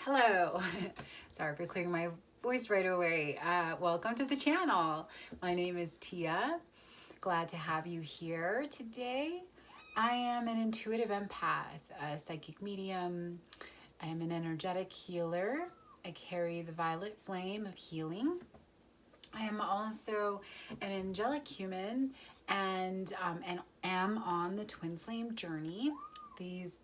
Hello. Sorry for clearing my voice right away. Welcome to the channel. My name is Tia. Glad to have you here today. I am an intuitive empath, a psychic medium. I am an energetic healer. I carry the violet flame of healing. I am also an angelic human and am on the twin flame journey.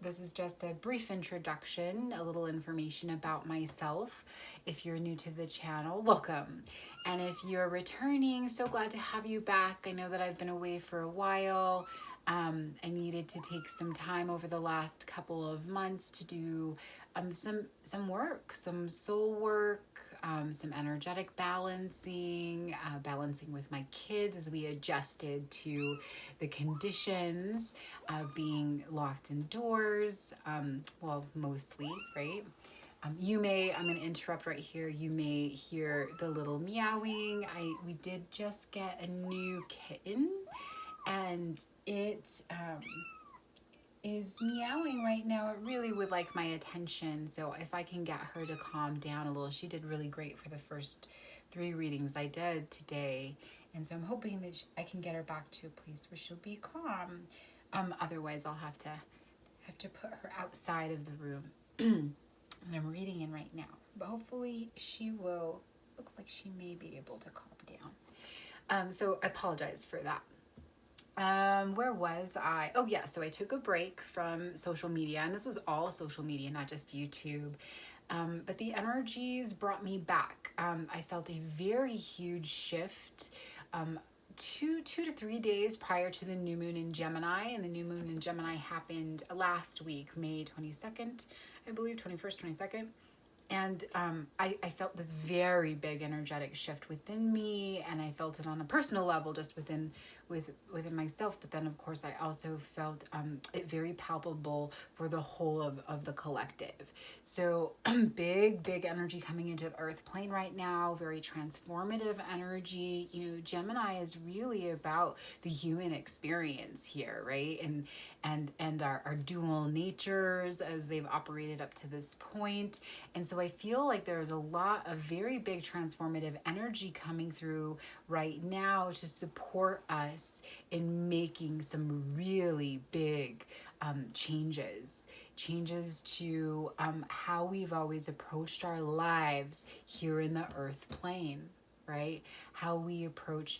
This is just a brief introduction, a little information about myself. If you're new to the channel, welcome. And if you're returning, so glad to have you back. I know that I've been away for a while. I needed to take some time over the last couple of months to do some work, some soul work, some energetic balancing, balancing with my kids as we adjusted to the conditions of being locked indoors, well, mostly, right? I'm going to interrupt right here. You may hear the little meowing. We did just get a new kitten, and it is meowing right now. It really would like my attention. So if I can get her to calm down a little, she did really great for the first 3 readings I did today. And so I'm hoping that I can get her back to a place where she'll be calm. Otherwise I'll have to put her outside of the room that I'm reading in right now. But hopefully she will, looks like she may be able to calm down. So I apologize for that. Where was I? Oh yeah, so I took a break from social media, and this was all social media, not just YouTube. But the energies brought me back. I felt a very huge shift 2 to 3 days prior to the new moon in Gemini, and the new moon in Gemini happened last week, May 22nd, I believe, 21st, 22nd. And I felt this very big energetic shift within me, and I felt it on a personal level, just within myself. But then, of course, I also felt it very palpable for the whole of the collective. So big energy coming into the earth plane right now, very transformative energy. You know, Gemini is really about the human experience here, right? And our dual natures as they've operated up to this point. And so I feel like there's a lot of very big transformative energy coming through right now to support us in making some really big changes to how we've always approached our lives here in the earth plane, right? How we approach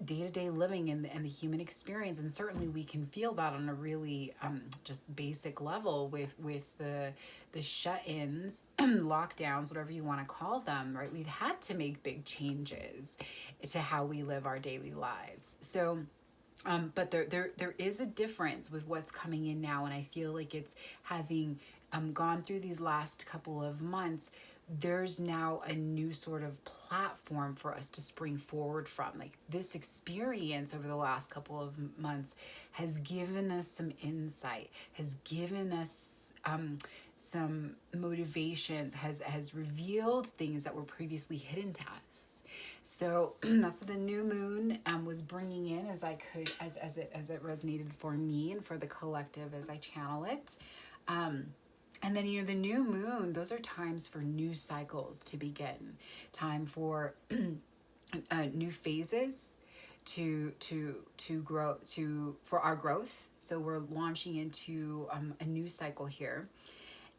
day-to-day living and the human experience. And certainly we can feel that on a really just basic level with the shut-ins, lockdowns, whatever you want to call them, right? We've had to make big changes to how we live our daily lives. So but there is a difference with what's coming in now, and I feel like it's having gone through these last couple of months. There's now a new sort of platform for us to spring forward from. Like, this experience over the last couple of months has given us some insight, has given us some motivations, has revealed things that were previously hidden to us. So that's what the new moon was bringing in as it resonated for me and for the collective as I channel it. And then, you know, the new moon, those are times for new cycles to begin, time for new phases to grow, for our growth. So we're launching into a new cycle here.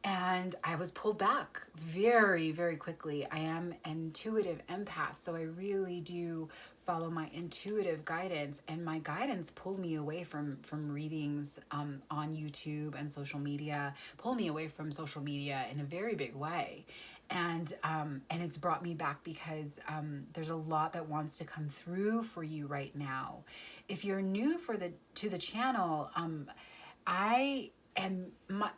And I was pulled back very, very quickly. I am an intuitive empath, so I really do follow my intuitive guidance, and my guidance pulled me away from readings on YouTube and social media, pulled me away from social media in a very big way. And it's brought me back because there's a lot that wants to come through for you right now. If you're new to the channel,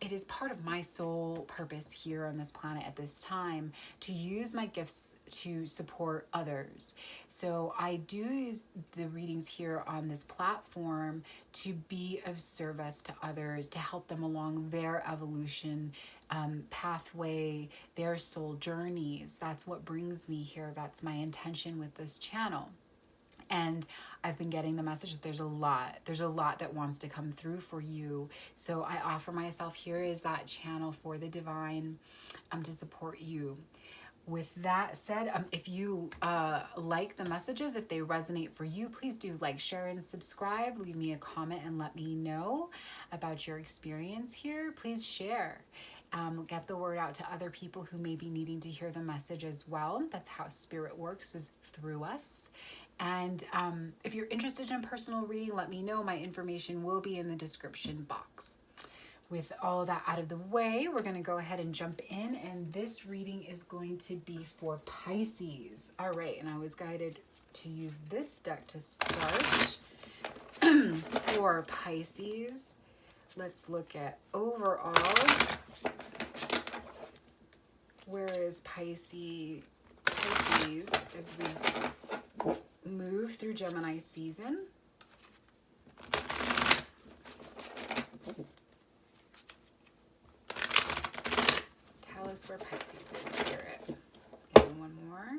it is part of my soul purpose here on this planet at this time to use my gifts to support others. So I do use the readings here on this platform to be of service to others, to help them along their evolution pathway, their soul journeys. That's what brings me here. That's my intention with this channel. And I've been getting the message that there's a lot that wants to come through for you. So I offer myself here as that channel for the divine, to support you. With that said, if you like the messages, if they resonate for you, please do like, share, and subscribe. Leave me a comment and let me know about your experience here. Please share. Get the word out to other people who may be needing to hear the message as well. That's how spirit works, is through us. And if you're interested in a personal reading, let me know. My information will be in the description box. With all that out of the way, we're going to go ahead and jump in. And this reading is going to be for Pisces. All right. And I was guided to use this deck to start. For Pisces, let's look at overall. Where is Pisces as we move through Gemini season? Tell us where Pisces is, Spirit. And one more.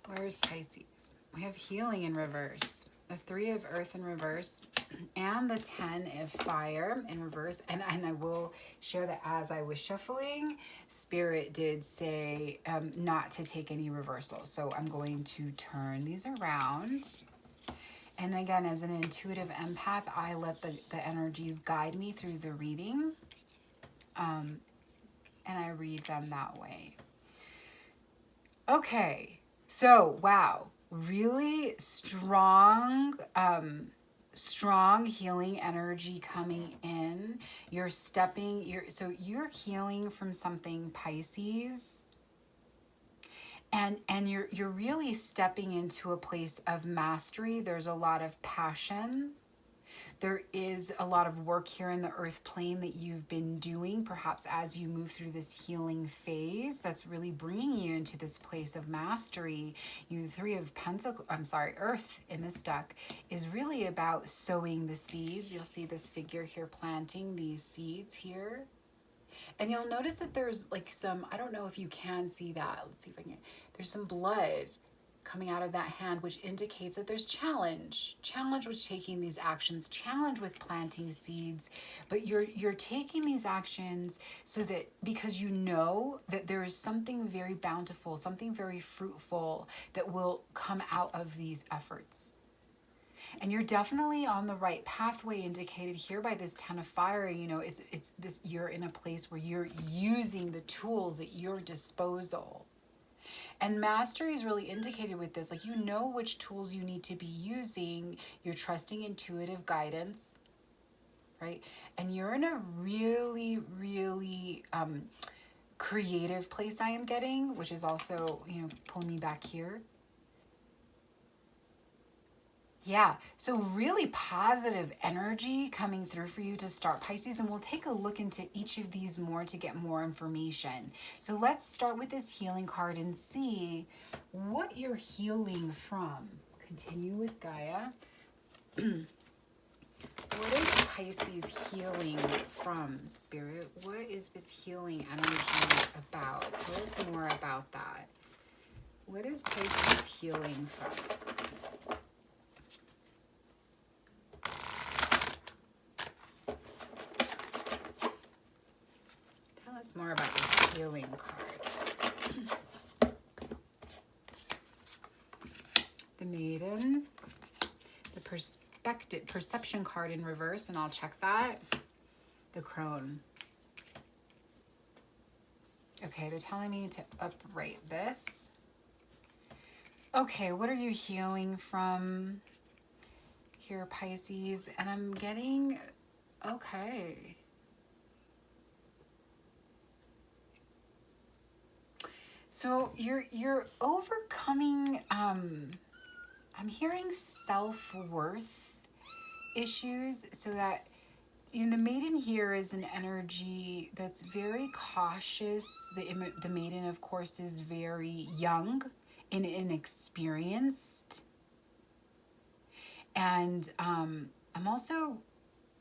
Where's Pisces? We have healing in reverse. The 3 of earth in reverse, and the 10 of fire in reverse. And I will share that as I was shuffling, Spirit did say not to take any reversals. So I'm going to turn these around. And again, as an intuitive empath, I let the energies guide me through the reading. And I read them that way. Okay, so wow. Really strong, strong healing energy coming in. You're healing from something, Pisces, and you're really stepping into a place of mastery. There's a lot of passion. There is a lot of work here in the earth plane that you've been doing, perhaps as you move through this healing phase, that's really bringing you into this place of mastery. You 3 of earth in this deck is really about sowing the seeds. You'll see this figure here planting these seeds here. And you'll notice that there's like some, I don't know if you can see that. Let's see if I can. There's some blood coming out of that hand, which indicates that there's challenge with taking these actions, challenge with planting seeds. But you're taking these actions so that, because you know that there is something very bountiful, something very fruitful that will come out of these efforts. And you're definitely on the right pathway, indicated here by this 10 of fire. You know, it's this, you're in a place where you're using the tools at your disposal. And mastery is really indicated with this, like, you know which tools you need to be using. You're trusting intuitive guidance, right? And you're in a really, really creative place, I am getting, which is also, you know, pulling me back here. Yeah, so really positive energy coming through for you to start, Pisces, and we'll take a look into each of these more to get more information. So let's start with this healing card and see what you're healing from. Continue with Gaia. What is Pisces healing from, Spirit? What is this healing energy about? Tell us more about that. What is Pisces healing from? More about this healing card. The Maiden, the perception card in reverse, and I'll check that. The Crone. Okay, they're telling me to upright this. Okay, what are you healing from here, Pisces? And I'm getting, okay. So you're overcoming, I'm hearing self-worth issues, so that, you know, the Maiden here is an energy that's very cautious. The Maiden, of course, is very young and inexperienced. And I'm also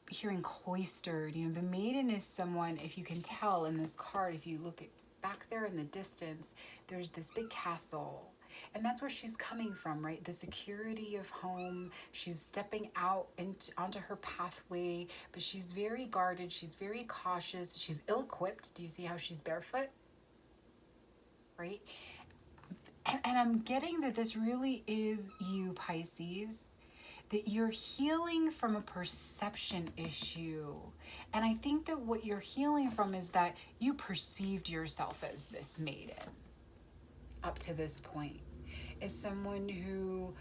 hearing cloistered. You know, the maiden is someone, if you can tell in this card, if you look at back there in the distance, there's this big castle. And that's where she's coming from, right? The security of home. She's stepping out onto her pathway, but she's very guarded. She's very cautious. She's ill-equipped. Do you see how she's barefoot? Right? And I'm getting that this really is you, Pisces, that you're healing from a perception issue. And I think that what you're healing from is that you perceived yourself as this maiden up to this point, as someone who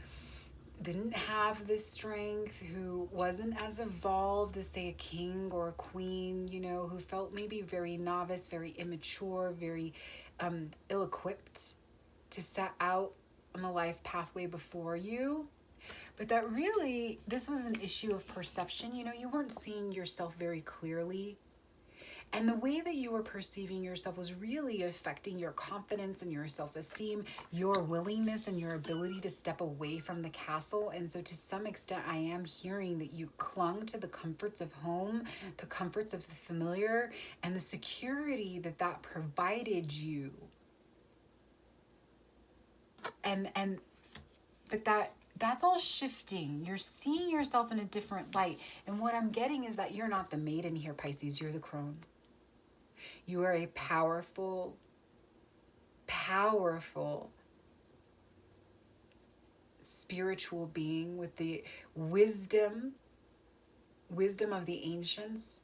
didn't have this strength, who wasn't as evolved as, say, a king or a queen, you know, who felt maybe very novice, very immature, very ill-equipped to set out on the life pathway before you. But that really, this was an issue of perception. You know, you weren't seeing yourself very clearly. And the way that you were perceiving yourself was really affecting your confidence and your self-esteem, your willingness and your ability to step away from the castle. And so to some extent, I am hearing that you clung to the comforts of home, the comforts of the familiar, and the security that that provided you. But that's all shifting. You're seeing yourself in a different light. And what I'm getting is that you're not the maiden here, Pisces. You're the crone. You are a powerful, powerful spiritual being with the wisdom of the ancients.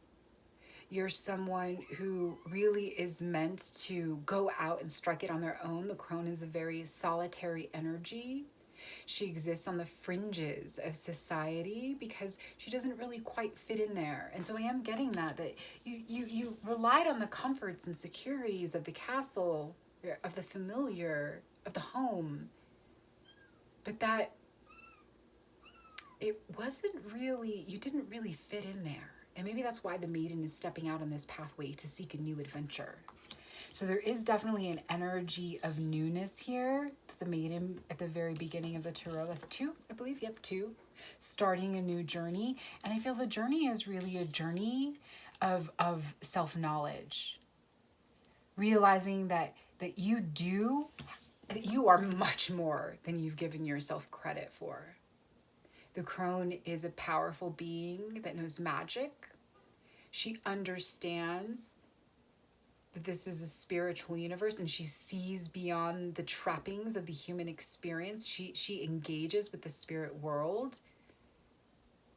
You're someone who really is meant to go out and strike it on their own. The crone is a very solitary energy. She exists on the fringes of society because she doesn't really quite fit in there. And so I am getting that you relied on the comforts and securities of the castle, of the familiar, of the home. But that it wasn't really, you didn't really fit in there. And maybe that's why the maiden is stepping out on this pathway to seek a new adventure. So there is definitely an energy of newness here. The maiden at the very beginning of the tarot, that's 2, I believe, yep, 2, starting a new journey. And I feel the journey is really a journey of self-knowledge, realizing that you are much more than you've given yourself credit for. The crone is a powerful being that knows magic. She understands that this is a spiritual universe, and she sees beyond the trappings of the human experience. She engages with the spirit world.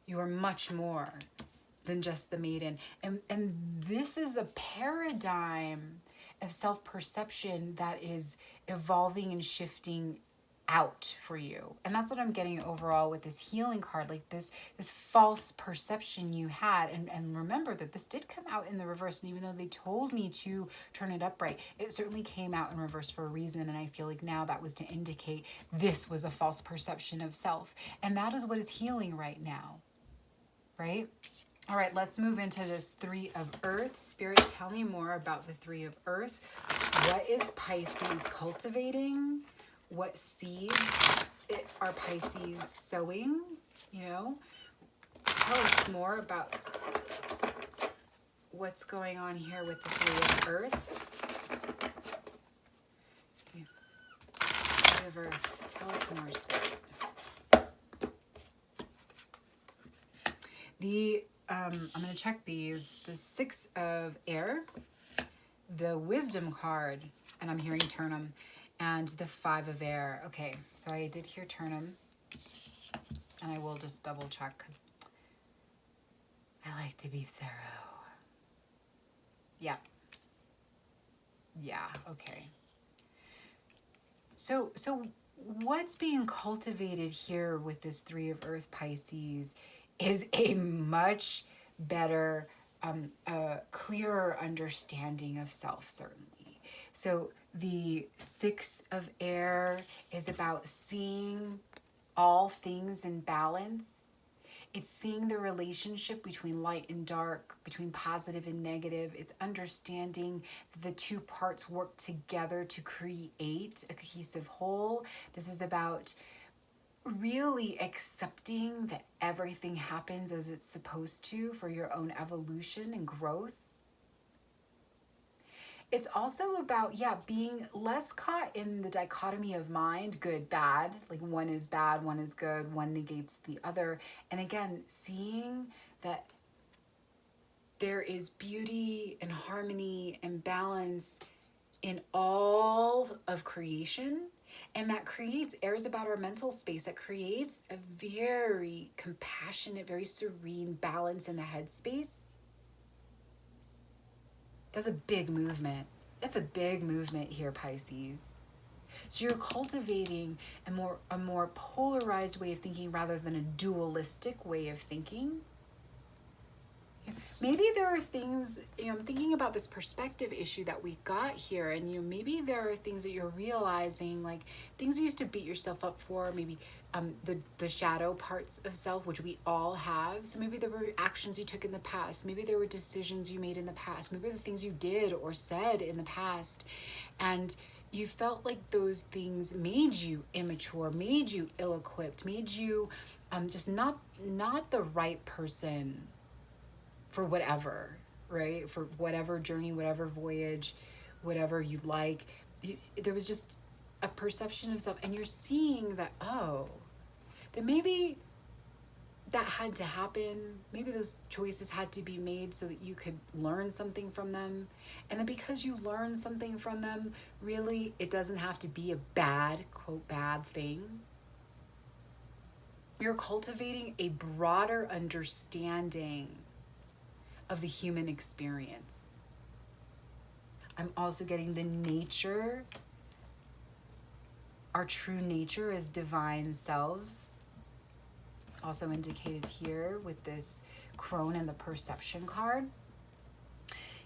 You are much more than just the maiden. And this is a paradigm of self-perception that is evolving and shifting out for you. And that's what I'm getting overall with this healing card, like this false perception you had. And remember that this did come out in the reverse, and even though they told me to turn it upright, it certainly came out in reverse for a reason. And I feel like now that was to indicate this was a false perception of self. And that is what is healing right now, right? All right, let's move into this 3 of Earth. Spirit, tell me more about the 3 of Earth. What is Pisces cultivating? What seeds are Pisces sowing? You know, tell us more about what's going on here with the 3 of Earth. Okay. 3 of Earth, tell us more, Spirit. I'm going to check these. The 6 of Air, the Wisdom card, and I'm hearing Turnum, and the 5 of Air. Okay, so I did hear Turnum, and I will just double check because I like to be thorough. Yeah. Yeah, okay. So what's being cultivated here with this 3 of Earth, Pisces, is a much better, clearer understanding of self, certainly. So the 6 of Air is about seeing all things in balance. It's seeing the relationship between light and dark, between positive and negative. It's understanding that the 2 parts work together to create a cohesive whole. This is about really accepting that everything happens as it's supposed to for your own evolution and growth. It's also about, yeah, being less caught in the dichotomy of mind, good, bad, like one is bad, one is good, one negates the other. And again, seeing that there is beauty and harmony and balance in all of creation. And that creates airs about our mental space, that creates a very compassionate, very serene balance in the headspace. That's a big movement. That's a big movement here, Pisces. So you're cultivating a more polarized way of thinking rather than a dualistic way of thinking. Maybe there are things, I'm thinking about this perspective issue that we got here, and maybe there are things that you're realizing, like things you used to beat yourself up for, maybe the shadow parts of self, which we all have. So maybe there were actions you took in the past, maybe there were decisions you made in the past, maybe the things you did or said in the past, and you felt like those things made you immature, made you ill-equipped, made you just not the right person for whatever, right? For whatever journey, whatever voyage, whatever you like. There was just a perception of self, and you're seeing that, that maybe that had to happen. Maybe those choices had to be made so that you could learn something from them. And then because you learn something from them, really, it doesn't have to be a bad, quote, bad thing. You're cultivating a broader understanding of the human experience. I'm also getting the nature, our true nature as divine selves, also indicated here with this crone and the perception card.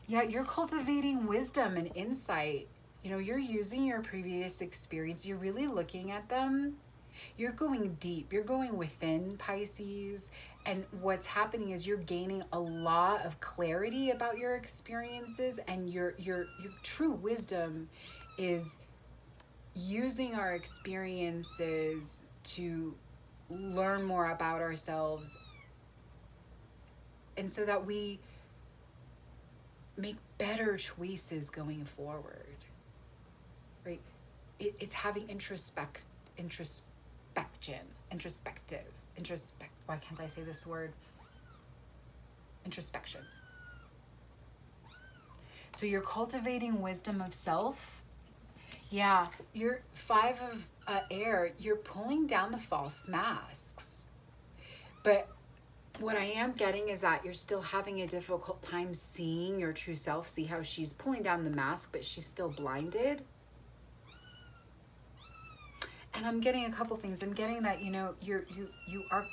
Yeah, you're cultivating wisdom and insight. You're using your previous experience. You're really looking at them. You're going deep. You're going within, Pisces. And what's happening is you're gaining a lot of clarity about your experiences, and your true wisdom is using our experiences to learn more about ourselves, and so that we make better choices going forward, right? It's having introspective, why can't I say this word? Introspection. So you're cultivating wisdom of self. Yeah, you're 5 of air, you're pulling down the false masks. But what I am getting is that you're still having a difficult time seeing your true self. See how she's pulling down the mask, but she's still blinded. And I'm getting a couple things. I'm getting that, you are,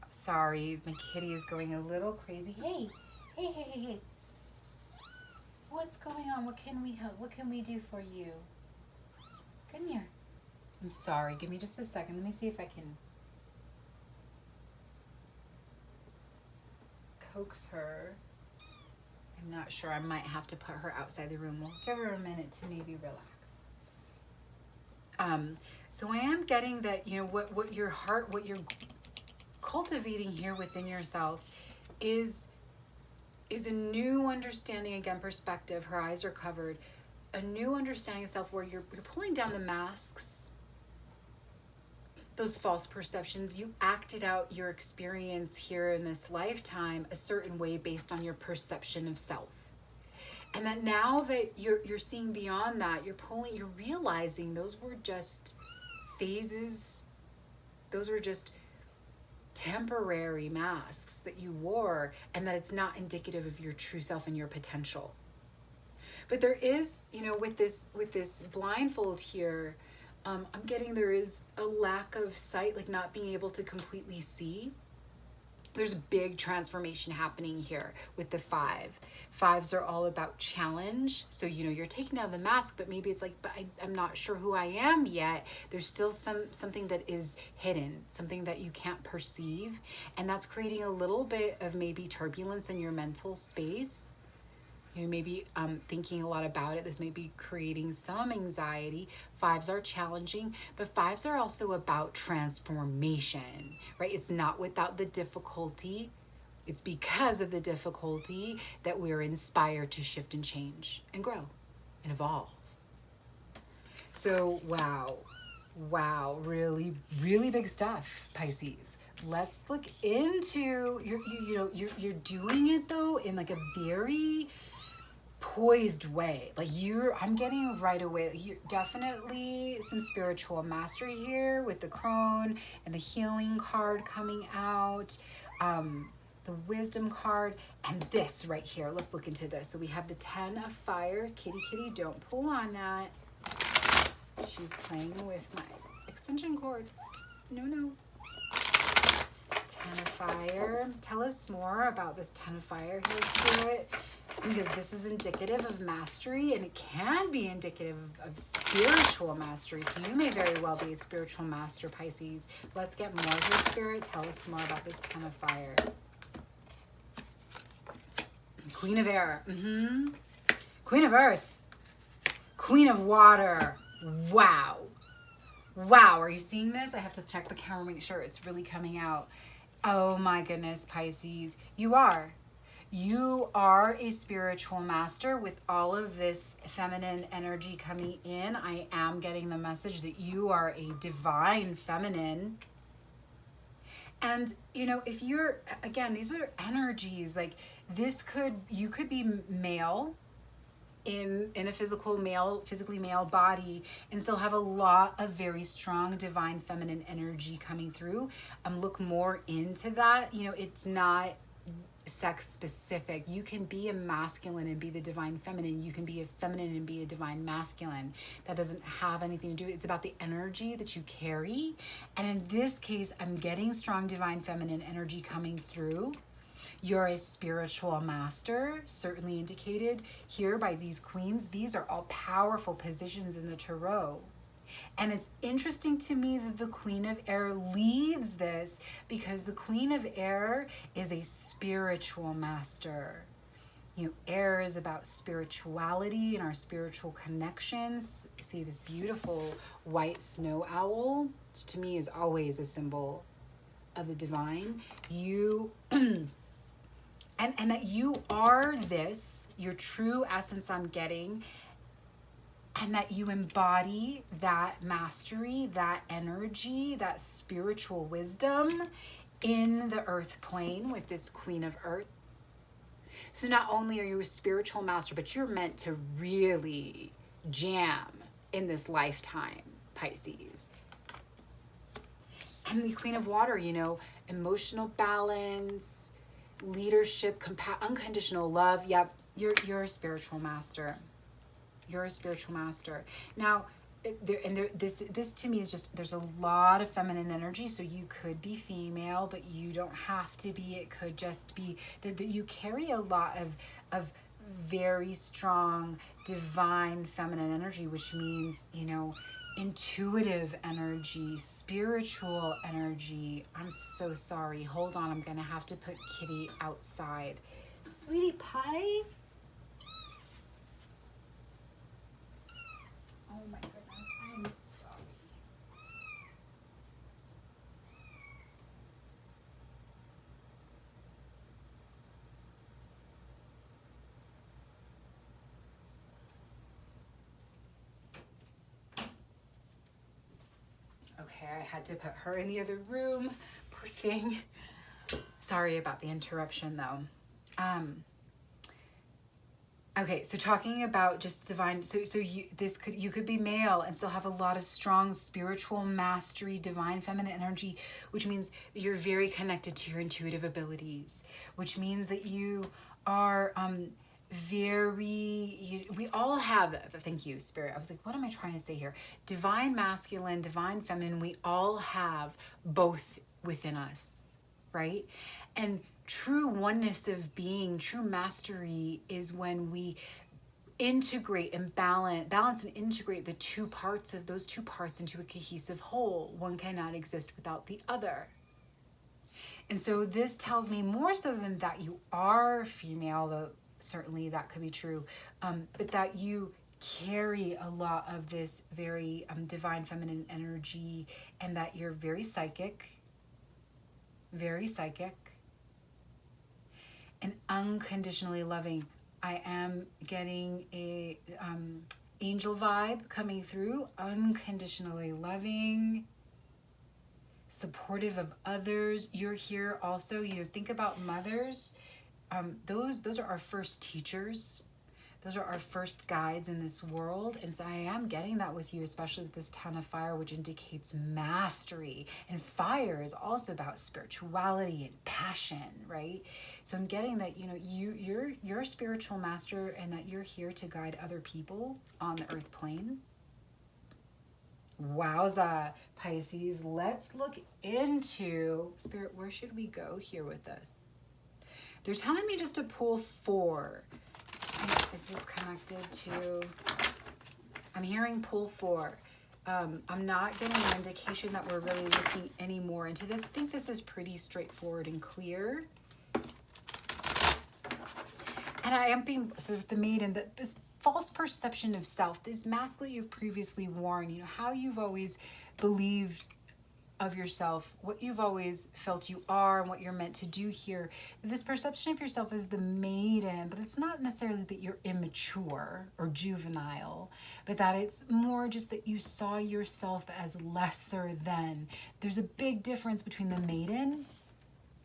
sorry, my kitty is going a little crazy. Hey. What's going on? What can we help? What can we do for you? Come here. I'm sorry. Give me just a second. Let me see if I can coax her. I'm not sure. I might have to put her outside the room. We'll give her a minute to maybe relax. So I am getting that, what your heart, what you're cultivating here within yourself is a new understanding, again, perspective. Her eyes are covered. A new understanding of self where you're pulling down the masks, those false perceptions. You acted out your experience here in this lifetime a certain way based on your perception of self. And that now that you're seeing beyond that, you're realizing those were just phases. Those were just temporary masks that you wore, and that it's not indicative of your true self and your potential. But there is, with this blindfold here, I'm getting there is a lack of sight, like not being able to completely see. There's a big transformation happening here with the 5. 5s are all about challenge. So, you're taking down the mask, but maybe it's like, but I'm not sure who I am yet. There's still something that is hidden, something that you can't perceive. And that's creating a little bit of maybe turbulence in your mental space. You may be thinking a lot about it. This may be creating some anxiety. Fives are challenging, but fives are also about transformation, right? It's not without the difficulty. It's because of the difficulty that we're inspired to shift and change and grow and evolve. So, wow, really, really big stuff, Pisces. Let's look into you're doing it though in like a very poised way. Like I'm getting right away. You're definitely some spiritual mastery here with the crone and the healing card coming out. The wisdom card and this right here. Let's look into this. So we have the 10 of fire. Kitty, don't pull on that. She's playing with my extension cord. No. 10 of fire. Tell us more about this 10 of fire here, Spirit, because this is indicative of mastery and it can be indicative of spiritual mastery. So you may very well be a spiritual master, Pisces. Let's get more here, Spirit. Tell us more about this 10 of fire. Queen of air. Queen of earth. Queen of water. Wow, are you seeing this? I have to check the camera, make sure it's really coming out. Oh my goodness, Pisces, you are a spiritual master with all of this feminine energy coming in. I am getting the message that you are a divine feminine. And if you're, again, these are energies, like you could be male in a physically male body and still have a lot of very strong divine feminine energy coming through. Look more into that. It's not sex specific. You can be a masculine and be the divine feminine. You can be a feminine and be a divine masculine. That doesn't have anything to do. It's about the energy that you carry. And in this case, I'm getting strong divine feminine energy coming through. You're a spiritual master, certainly indicated here by these queens. These are all powerful positions in the tarot. And it's interesting to me that the Queen of Air leads this because the Queen of Air is a spiritual master. Air is about spirituality and our spiritual connections. See this beautiful white snow owl, which to me is always a symbol of the divine. And that you are this, your true essence I'm getting, and that you embody that mastery, that energy, that spiritual wisdom in the earth plane with this Queen of Earth. So not only are you a spiritual master, but you're meant to really jam in this lifetime, Pisces. And the Queen of Water, emotional balance, leadership, unconditional love. Yep, you're a spiritual master. You're a spiritual master. Now, this to me is just, there's a lot of feminine energy, so you could be female, but you don't have to be. It could just be that you carry a lot of very strong divine feminine energy, which means, intuitive energy, spiritual energy. I'm so sorry. Hold on. I'm going to have to put Kitty outside. Sweetie pie? Oh my goodness. I'm sorry. Okay, I had to put her in the other room. Poor thing. Sorry about the interruption though. Okay, so talking about just divine, you could be male and still have a lot of strong spiritual mastery, divine feminine energy, which means that you're very connected to your intuitive abilities, which means that you are we all have, thank you, Spirit. I was like, what am I trying to say here? Divine masculine, divine feminine, we all have both within us, right? And true oneness of being, true mastery is when we integrate and balance and integrate those two parts into a cohesive whole. One cannot exist without the other. And so this tells me more so than that you are female, certainly that could be true, but that you carry a lot of this very divine feminine energy, and that you're very psychic, and unconditionally loving. I am getting a angel vibe coming through, unconditionally loving, supportive of others. You're here also, think about mothers. Those are our first teachers. Those are our first guides in this world. And so I am getting that with you, especially with this 10 of fire, which indicates mastery. And fire is also about spirituality and passion, right? So I'm getting that, you're a spiritual master, and that you're here to guide other people on the earth plane. Wowza, Pisces. Let's look into Spirit. Where should we go here with this? They're telling me just to pull 4. Is this connected to, I'm hearing pull 4. I'm not getting an indication that we're really looking any more into this. I think this is pretty straightforward and clear. And I am being, so the maiden, this false perception of self, this mask that you've previously worn, how you've always believed of yourself, what you've always felt you are, and what you're meant to do here. This perception of yourself as the maiden, but it's not necessarily that you're immature or juvenile, but that it's more just that you saw yourself as lesser than. There's a big difference between the maiden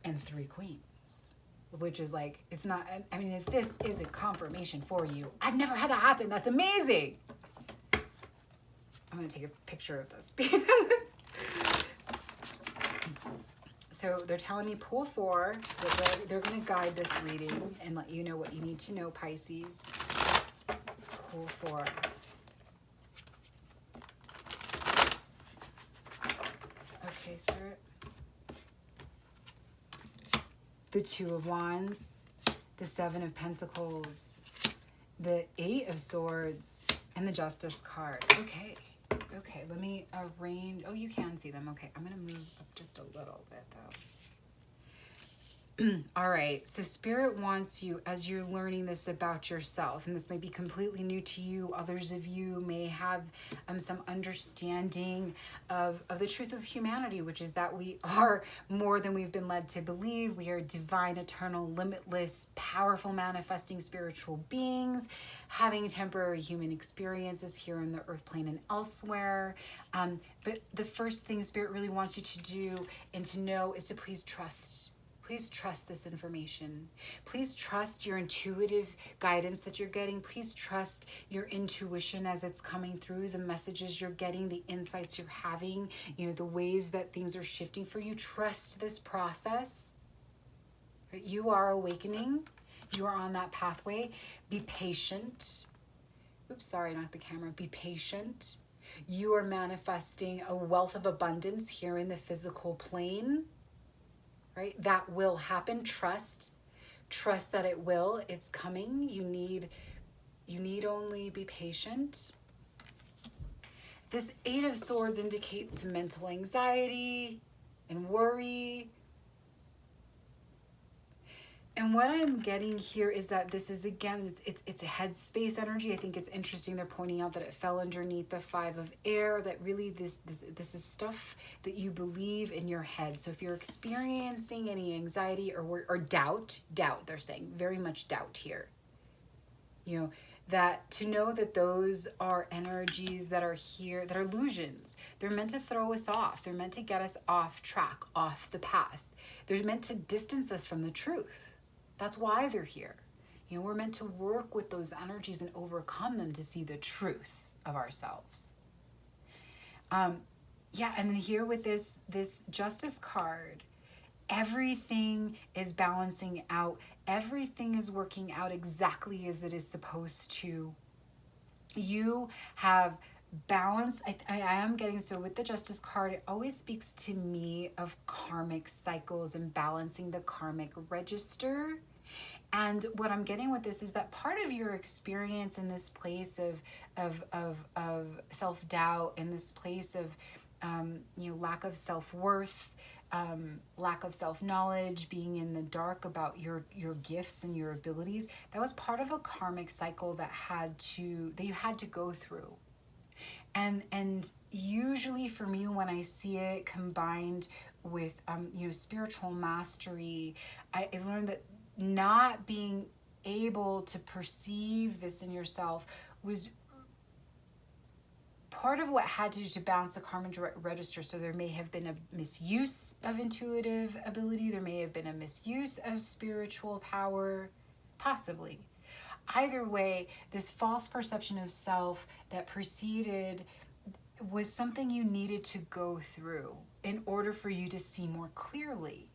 and 3 queens, which is like, it's not, I mean, if this isn't confirmation for you, I've never had that happen. That's amazing. I'm going to take a picture of this because so they're telling me pull 4. They're going to guide this reading and let you know what you need to know, Pisces. Pull 4. Okay, Spirit. The 2 of Wands, the 7 of Pentacles, the 8 of Swords, and the Justice card. Okay. Okay, let me arrange. Oh, you can see them. Okay, I'm going to move up just a little bit, though. All right, so Spirit wants you, as you're learning this about yourself, and this may be completely new to you, others of you may have some understanding of the truth of humanity, which is that we are more than we've been led to believe. We are divine, eternal, limitless, powerful, manifesting spiritual beings, having temporary human experiences here in the earth plane and elsewhere. But the first thing Spirit really wants you to do and to know is to please trust. Please trust this information. Please trust your intuitive guidance that you're getting. Please trust your intuition as it's coming through, the messages you're getting, the insights you're having, the ways that things are shifting for you. Trust this process. You are awakening. You are on that pathway. Be patient. Oops, sorry, not the camera. Be patient. You are manifesting a wealth of abundance here in the physical plane. Right? That will happen. Trust that it will. It's coming. You need only be patient. This 8 of Swords indicates mental anxiety and worry. And what I'm getting here is that this is, again, it's a headspace energy. I think it's interesting. They're pointing out that it fell underneath the 5 of air, that really this is stuff that you believe in your head. So if you're experiencing any anxiety or doubt, they're saying very much doubt here. That to know that those are energies that are here, that are illusions. They're meant to throw us off. They're meant to get us off track, off the path. They're meant to distance us from the truth. That's why they're here. We're meant to work with those energies and overcome them to see the truth of ourselves. And then here with this Justice card, everything is balancing out. Everything is working out exactly as it is supposed to. You have balance. I am getting, so with the Justice card, it always speaks to me of karmic cycles and balancing the karmic register. And what I'm getting with this is that part of your experience in this place of self-doubt, in this place of lack of self-worth, lack of self-knowledge, being in the dark about your gifts and your abilities, that was part of a karmic cycle that you had to go through. And usually for me, when I see it combined with spiritual mastery, I've learned that not being able to perceive this in yourself was part of what had to do to balance the karma register. So there may have been a misuse of intuitive ability, there may have been a misuse of spiritual power, possibly. Either way, this false perception of self that preceded was something you needed to go through in order for you to see more clearly.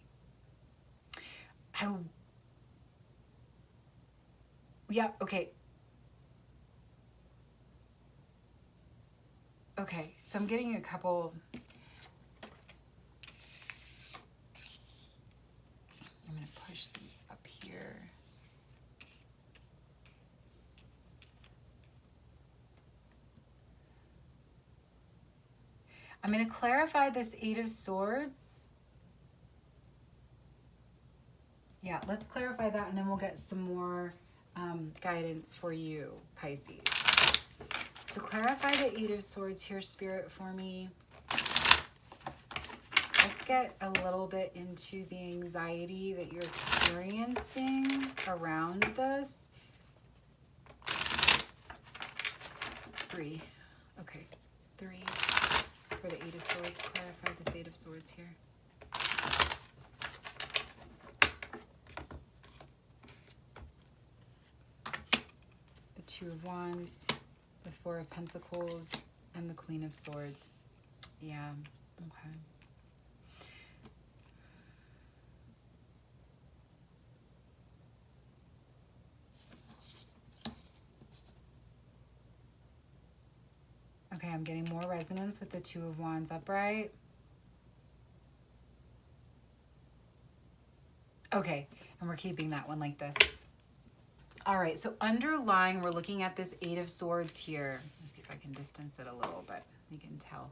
Okay, so I'm getting a couple. I'm going to push these up here. I'm going to clarify this Eight of Swords. Yeah, let's clarify that, and then we'll get some more guidance for you, Pisces. So clarify the Eight of Swords here, Spirit, for me. Let's get a little bit into the anxiety that you're experiencing around this. 3. Okay, 3 for the Eight of Swords. Clarify this Eight of Swords here. The Two of Wands, the Four of Pentacles, and the Queen of Swords. Yeah, okay. Okay, I'm getting more resonance with the Two of Wands upright. Okay, and we're keeping that one like this. All right, so underlying, we're looking at this Eight of Swords here. Let's see if I can distance it a little bit. You can tell.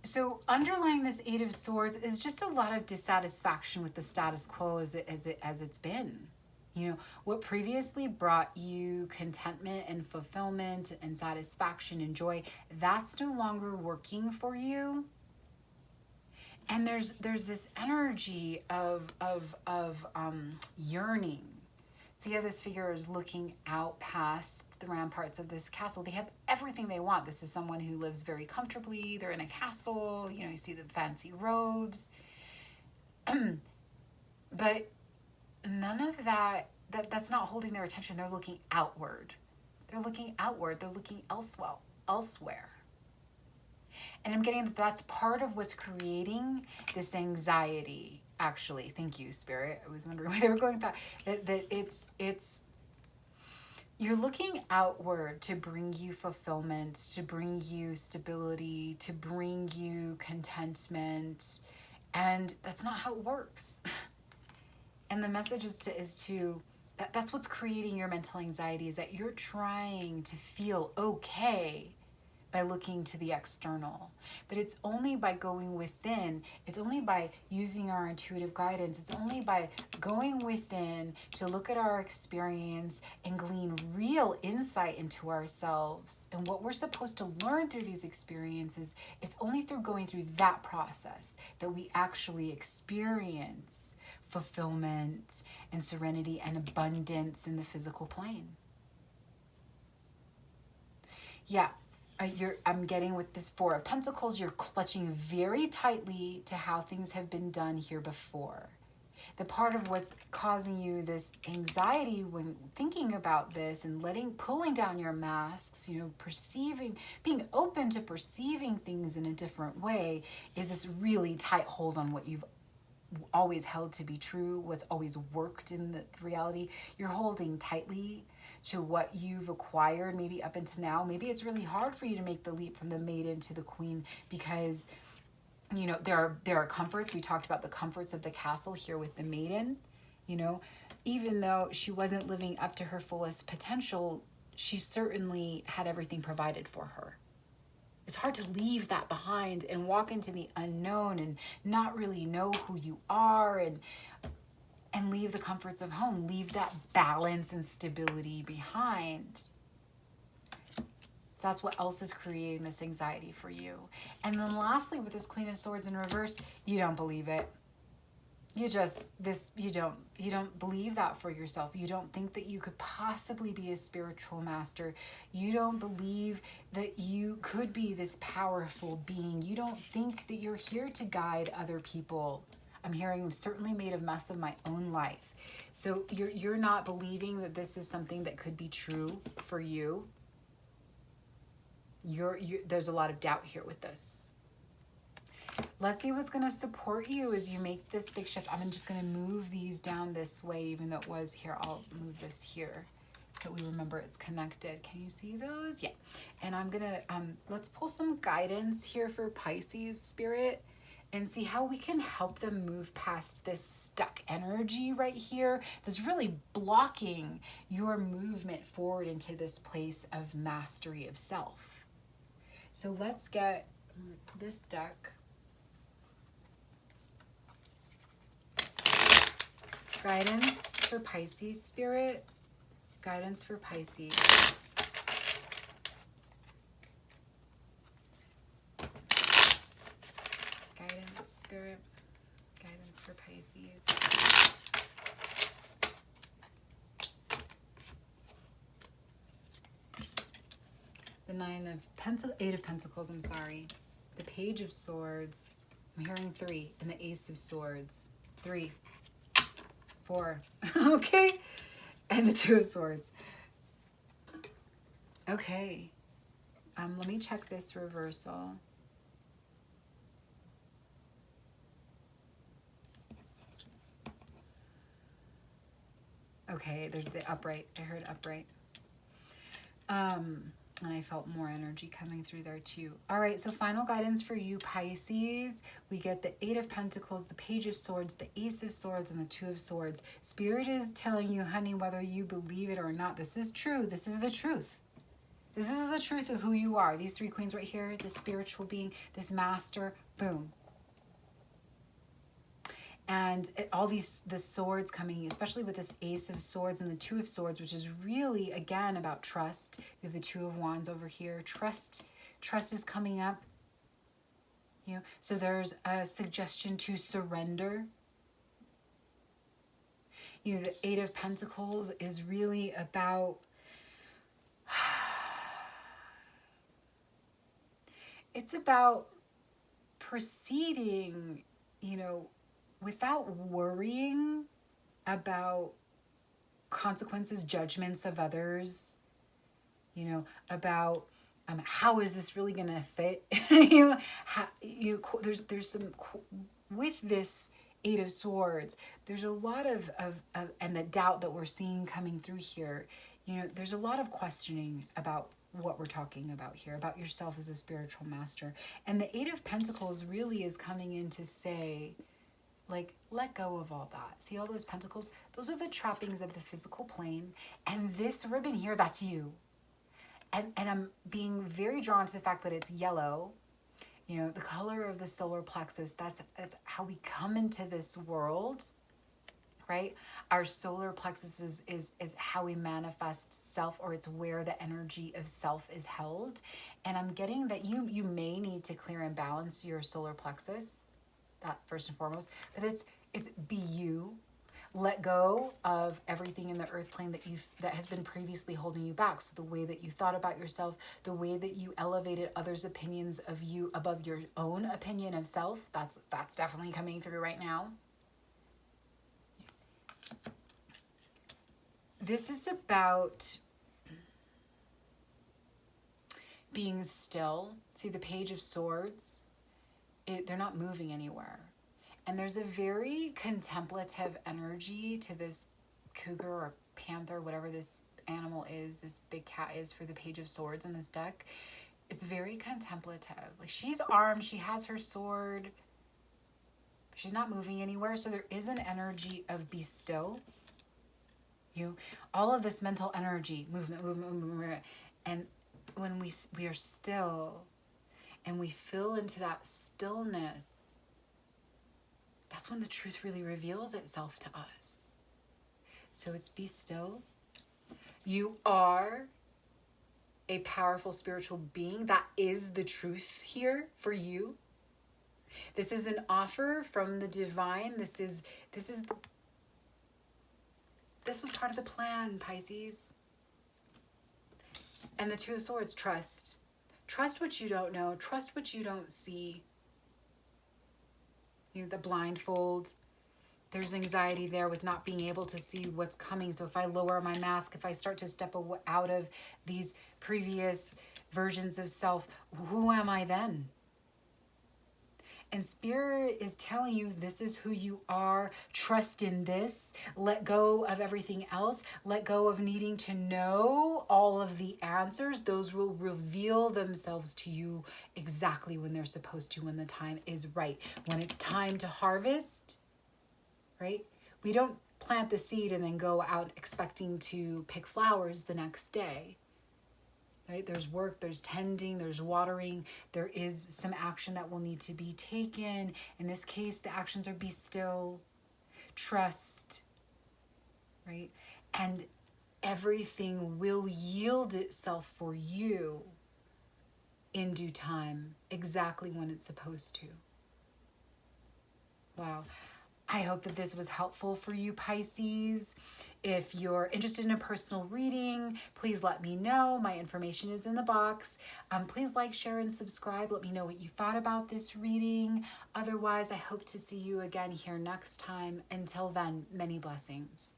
So underlying this Eight of Swords is just a lot of dissatisfaction with the status quo as it's been. You know, what previously brought you contentment and fulfillment and satisfaction and joy, that's no longer working for you. And there's this energy of yearning. See how this figure is looking out past the ramparts of this castle. They have everything they want. This is someone who lives very comfortably. They're in a castle. You know, you see the fancy robes. But none of that's not holding their attention. They're looking outward. They're looking outward. They're looking elsewhere. And I'm getting that's part of what's creating this anxiety, actually. Thank you, Spirit. I was wondering where they were going with that. That it's you're looking outward to bring you fulfillment, to bring you stability, to bring you contentment. And that's not how it works. And the message that's what's creating your mental anxiety, is that you're trying to feel okay by looking to the external. But it's only by going within, it's only by using our intuitive guidance, it's only by going within to look at our experience and glean real insight into ourselves and what we're supposed to learn through these experiences. It's only through going through that process that we actually experience fulfillment and serenity and abundance in the physical plane. Yeah. I'm getting with this Four of Pentacles, you're clutching very tightly to how things have been done here before. The part of what's causing you this anxiety when thinking about this and pulling down your masks, you know, being open to perceiving things in a different way, is this really tight hold on what you've always held to be true, what's always worked in the reality. You're holding tightly to what you've acquired maybe up until now. Maybe it's really hard for you to make the leap from the maiden to the queen because, you know, there are comforts. We talked about the comforts of the castle here with the maiden. You know, even though she wasn't living up to her fullest potential, she certainly had everything provided for her. It's hard to leave that behind and walk into the unknown and not really know who you are, and leave the comforts of home, leave that balance and stability behind. So that's what else is creating this anxiety for you. And then lastly, with this Queen of Swords in reverse, you don't believe it. You don't believe that for yourself. You don't think that you could possibly be a spiritual master. You don't believe that you could be this powerful being. You don't think that you're here to guide other people. I'm hearing I've certainly made a mess of my own life. So you're not believing that this is something that could be true for you. There's a lot of doubt here with this. Let's see what's going to support you as you make this big shift. I'm just going to move these down this way, even though it was here. I'll move this here so we remember it's connected. Can you see those? Yeah. And I'm going to, let's pull some guidance here for Pisces spirit and see how we can help them move past this stuck energy right here that's really blocking your movement forward into this place of mastery of self. So let's get this deck. Guidance for Pisces spirit. Guidance for Pisces. Guidance spirit. Guidance for Pisces. The Eight of Pentacles, I'm sorry. The Page of Swords. I'm hearing 3. And the Ace of Swords. 3. 4. Okay. And the Two of Swords. Okay. Let me check this reversal. Okay, there's the upright. I heard upright. And I felt more energy coming through there too. All right, so final guidance for you, Pisces. We get the Eight of Pentacles, the Page of Swords, the Ace of Swords, and the Two of Swords. Spirit is telling you, honey, whether you believe it or not, this is true. This is the truth. This is the truth of who you are. These 3 queens right here, this spiritual being, this master, boom. And all the swords coming, especially with this Ace of Swords and the Two of Swords, which is really, again, about trust. We have the Two of Wands over here. Trust is coming up. You know, so there's a suggestion to surrender. You know, the Eight of Pentacles is really about it's about proceeding, you know, without worrying about consequences, judgments of others, you know, about how is this really going to fit? There's some, with this Eight of Swords, there's a lot of and the doubt that we're seeing coming through here, you know, there's a lot of questioning about what we're talking about here, about yourself as a spiritual master. And the Eight of Pentacles really is coming in to say, like, let go of all that. See all those pentacles? Those are the trappings of the physical plane. And this ribbon here, that's you. And I'm being very drawn to the fact that it's yellow. You know, the color of the solar plexus, that's how we come into this world, right? Our solar plexus is how we manifest self, or it's where the energy of self is held. And I'm getting that you may need to clear and balance your solar plexus, that first and foremost, but it's be you. Let go of everything in the earth plane that has been previously holding you back. So the way that you thought about yourself, the way that you elevated others' opinions of you above your own opinion of self, that's definitely coming through right now. This is about being still. See the Page of Swords? They're not moving anywhere. And there's a very contemplative energy to this cougar or panther, whatever this animal is, this big cat is for the Page of Swords in this deck. It's very contemplative. Like, she's armed, she has her sword, she's not moving anywhere. So there is an energy of be still. All of this mental energy, movement. And when we are still, and we fill into that stillness, that's when the truth really reveals itself to us. So it's be still. You are a powerful spiritual being. That is the truth here for you. This is an offer from the divine. This was part of the plan, Pisces. And the Two of Swords, trust. Trust what you don't know. Trust what you don't see. You know, the blindfold. There's anxiety there with not being able to see what's coming. So if I lower my mask, if I start to step out of these previous versions of self, who am I then? And Spirit is telling you this is who you are. Trust in this. Let go of everything else. Let go of needing to know all of the answers. Those will reveal themselves to you exactly when they're supposed to, when the time is right. When it's time to harvest, right? We don't plant the seed and then go out expecting to pick flowers the next day. Right? There's work, there's tending, there's watering, there is some action that will need to be taken. In this case, the actions are be still, trust, right? And everything will yield itself for you in due time, exactly when it's supposed to. Wow. I hope that this was helpful for you, Pisces. If you're interested in a personal reading, please let me know. My information is in the box. Please like, share, and subscribe. Let me know what you thought about this reading. Otherwise, I hope to see you again here next time. Until then, many blessings.